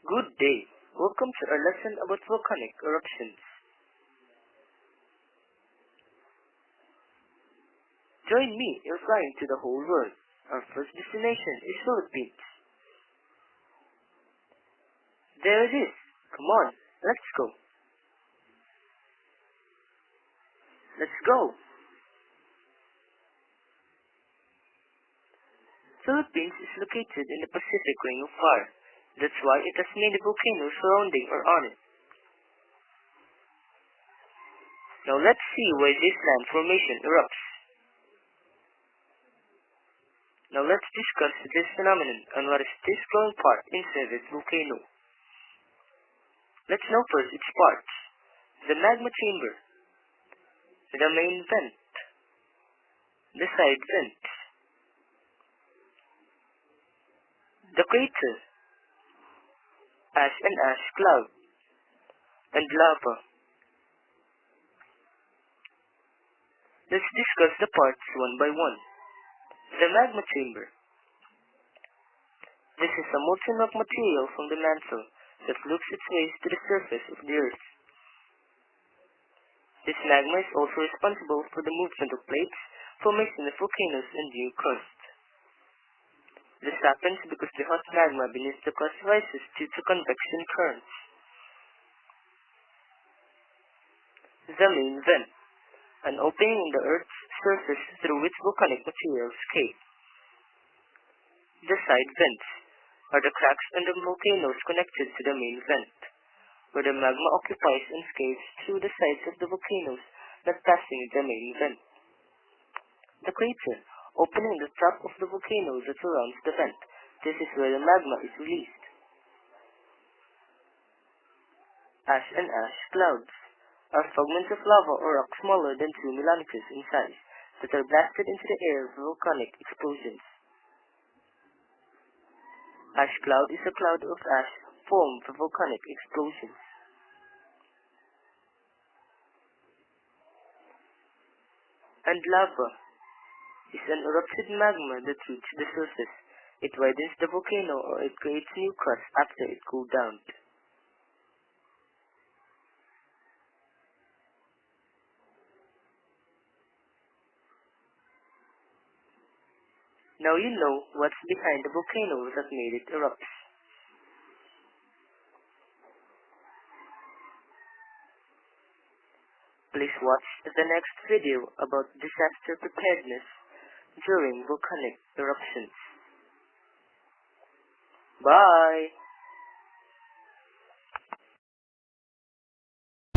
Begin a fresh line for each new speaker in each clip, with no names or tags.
Good day. Welcome to our lesson about volcanic eruptions. Join me in flying to the whole world. Our first destination is Philippines. There it is. Come on, let's go. Let's go. Philippines is located in the Pacific Ring of Fire. That's why it has many volcanoes surrounding or on it. Now let's see why this land formation erupts. Now let's discuss this phenomenon and what is this glowing part inside this volcano. Let's know first its parts. The magma chamber, the main vent, the side vents, the crater, ash and ash cloud, and lava. Let's discuss the parts one by one. The magma chamber. This is a molten rock material from the mantle that looks its way to the surface of the earth. This magma is also responsible for the movement of plates, formation of volcanoes, and new crust. This happens because the hot magma beneath the crust rises due to convection currents. The main vent, an opening in the Earth's surface through which volcanic materials escape. The side vents are the cracks in the volcanoes connected to the main vent, where the magma occupies and escapes through the sides of the volcanoes, not passing the main vent. The crater, opening the top of the volcano that surrounds the vent. This is where the magma is released. Ash and ash clouds are fragments of lava or rock smaller than 2 millimeters in size that are blasted into the air with volcanic explosions. Ash cloud is a cloud of ash formed from volcanic explosions. And lava is an erupted magma that reaches the surface. It widens the volcano or it creates new crust after it cooled down. Now you know what's behind the volcano that made it erupt. Please watch the next video about disaster preparedness during volcanic eruptions. Bye!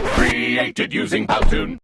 Created using Powtoon.